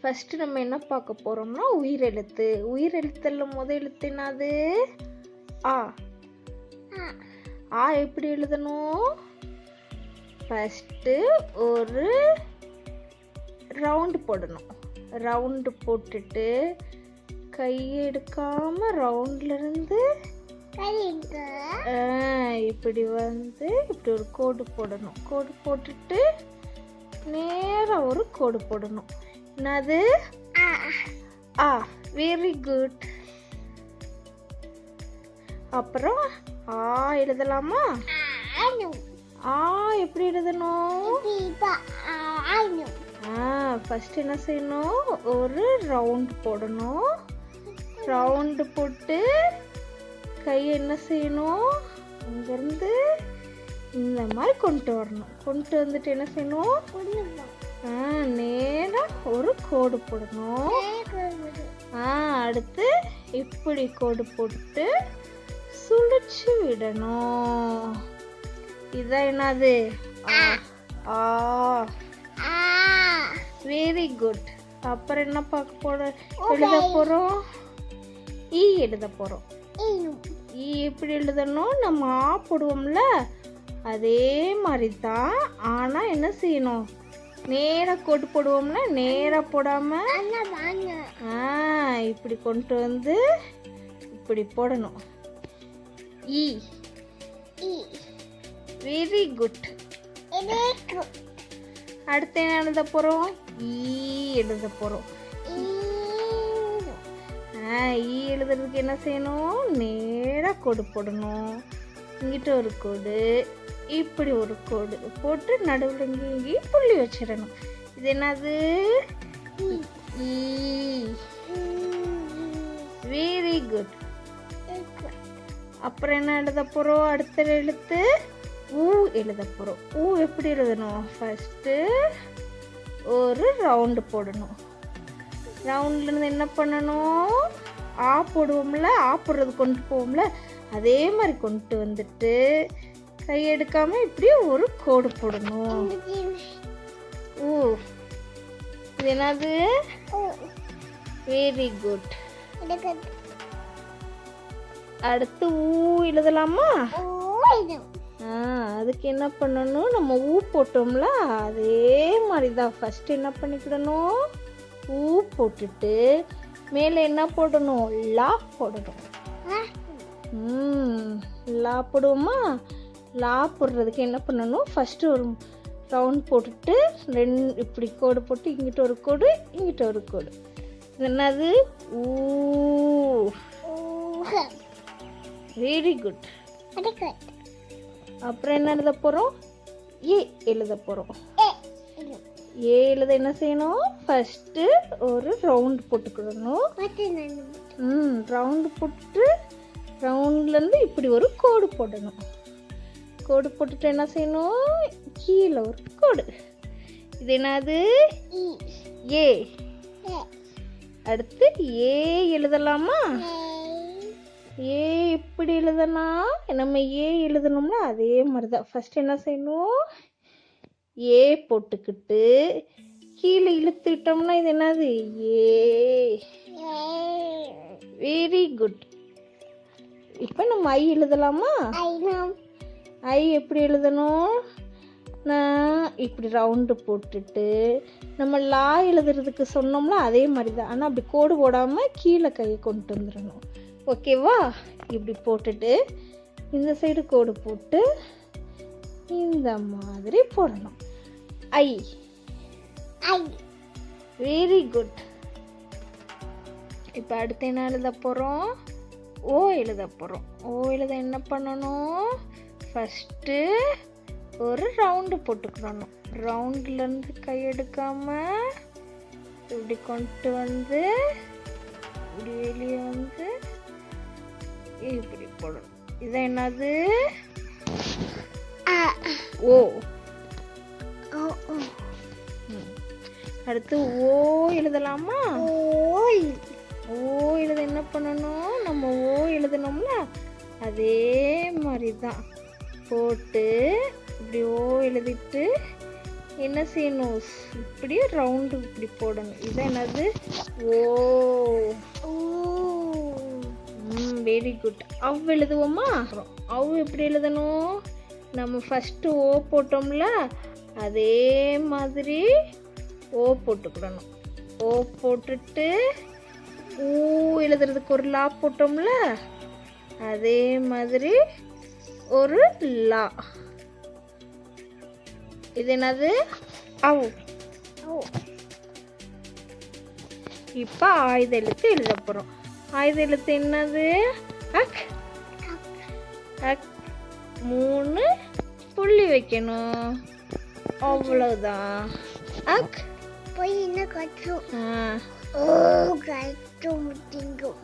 First நம்ம என்ன பார்க்க போறோம்னா உயிரெழுத்து. உயிரெழுத்துல முதல் எழுத்து என்னது? ஆ. ஆ எப்படி எழுதணும்? ஃபர்ஸ்ட் ஒரு ரவுண்ட் போடணும். ரவுண்டு போட்டுட்டு கையை எடுக்காம ரவுண்ட்ல இருந்து இப்படி இப்படி ஒரு கோடு போடணும். கோடு போட்டுட்டு நேரா ஒரு கோடு போடணும். என்னது? ஆ. Very good. அப்புறம் ஆ எழுதலாமா? ஆ எப்படி எழுதணும்? ஃபர்ஸ்ட் என்ன செய்யணும்? ஒரு ரவுண்ட் போடணும். ரவுண்டு போட்டு கையை என்ன செய்யணும்? இங்கிருந்து இந்த மாதிரி கொண்டு வரணும். கொண்டு வந்துட்டு என்ன செய்யணும்? நேரா ஒரு கோடு போடணும். அடுத்து இப்படி கோடு போட்டு சுழிச்சு விடணும். இதான் என்னது? Very good. அப்புறம் என்ன எழுத போறோம்? ஈ எழுத போறோம். ஈ எப்படி எழுதணும்? நம்ம ஆ போடுவோம்ல அதே மாதிரி தான். ஆனா என்ன செய்யணும்? நேரா கோடு போடுவோம்ல, நேரா போடாம இப்படி கொண்டு வந்து இப்படி போடணும். ஈ. Very good. அடுத்து என்ன எழுத போறோம்? ஈ எழுத போறோம். ஈ எழுதுறதுக்கு என்ன செய்யணும்? நேரா கோடு போடணும். இங்கிட்ட ஒரு கோடு, இப்படி ஒரு கோடு போட்டு நடுவில் இங்கேயும் புள்ளி வச்சிடணும். இது என்னது? Very good. அப்புறம் என்ன எழுத போறோம்? அடுத்த எழுத்து ஊ எழுத போறோம். ஊ எப்படி எழுதணும்? ஃபர்ஸ்ட் ஒரு ரவுண்டு போடணும். ரவுண்ட்ல இருந்து என்ன பண்ணணும்? ஆ போடுவோம்ல, ஆ போடுறது கொண்டு போவோம்ல அதே மாதிரி கொண்டு வந்துட்டு கை எடுக்காம இப்படி ஒரு கோடு போடணும். ஊ. இது என்னது? Very good. அடுத்து ஊ எழுதலாமா? அதுக்கு என்ன பண்ணணும்? நம்ம ஊ போட்டோம்ல அதே மாதிரி தான். ஃபர்ஸ்ட் என்ன பண்ணிக்கிடணும்? ஊ போட்டுட்டு மேலே என்ன போடணும்? லா போடணும். லா போடுவோமா? லா போடுறதுக்கு என்ன பண்ணணும்? ஃபர்ஸ்ட் ஒரு ரவுண்ட் போட்டுட்டு இப்படி கோடு போட்டு இங்கிட்ட ஒரு கோடு, இங்கிட்ட ஒரு கோடு. என்னது? ஊ. Very good. அப்புறம் என்ன எழுத போறோம்? ஏ எழுத போறோம். ஏ எழுத என்ன செய்யணும்? ஃபர்ஸ்ட் ஒரு ரவுண்ட் போட்டுக்கிடணும். ரவுண்ட் போட்டு ரவுண்ட்ல இருந்து இப்படி ஒரு கோடு போடணும். கோடு போட்டுட்டு என்ன செய்யணும்? கீழே ஒரு கோடு. இது என்னது? ஏ. அடுத்து ஏ எழுதலாமா? ஏ எப்படி எழுதனா? நம்ம ஏ எழுதணும்னா அதே மாதிரிதான். ஃபர்ஸ்ட் என்ன செய்யணும்? ஏ போட்டுக்கிட்டு கீழே இழுத்துட்டோம்னா இது என்னது? ஏ. Very good. இப்போ நம்ம ஐ எழுதலாமா? ஐ எப்படி எழுதணும்? நான் இப்படி ரவுண்டு போட்டுட்டு நம்ம லா எழுதுறதுக்கு சொன்னோம்னா அதே மாதிரி தான். ஆனால் அப்படி கோடு போடாமல் கீழே கையை கொண்டு வந்துடணும். ஓகேவா? இப்படி போட்டுட்டு இந்த சைடு கோடு போட்டு இந்த மாதிரி போடணும். ஐ. Very good. இப்போ அடுத்து என்ன எழுத போகிறோம்? ஓ எழுத போகிறோம். ஓ எழுத என்ன பண்ணணும்? ஃபஸ்ட்டு ஒரு ரவுண்டு போட்டுக்கணும். ரவுண்ட்லேருந்து கை எடுக்காம இப்படி கொண்டு வந்து இப்படி வெளியே வந்து இப்படி போடணும். இது என்னது? ஓ. அடுத்து ஓ எழுதலாமா? ஓ எழுத என்ன பண்ணணும்? நம்ம ஓ எழுதணும்ல அதே மாதிரி தான் போட்டு இப்படி ஓ எழுதிட்டு என்ன செய்யணும், இப்படி ரவுண்டு இப்படி போடணும். இது என்னது, ஓ. Very good. அவ் எழுதுவோமா? அவ் எப்படி எழுதணும், நம்ம ஃபஸ்ட்டு ஓ போட்டோம்ல அதே மாதிரி ஓ போட்டுக்கிடணும். ஓ போட்டுட்டு ஊ எழுதுறதுக்கு ஒரு லா போட்டோம்ல அதே மாதிரி ஒரு லா. இது என்னது, அவ். இப்போ ஆயுத எழுத்து எழுத போகிறோம். ஆயுத எழுத்து என்னது, அக். அக் 3 புள்ளி வைக்கணும், அவ்வளவுதான். அக் போய் என்ன கட்டும். ஓ கட்டும் முட்டிங்கும்.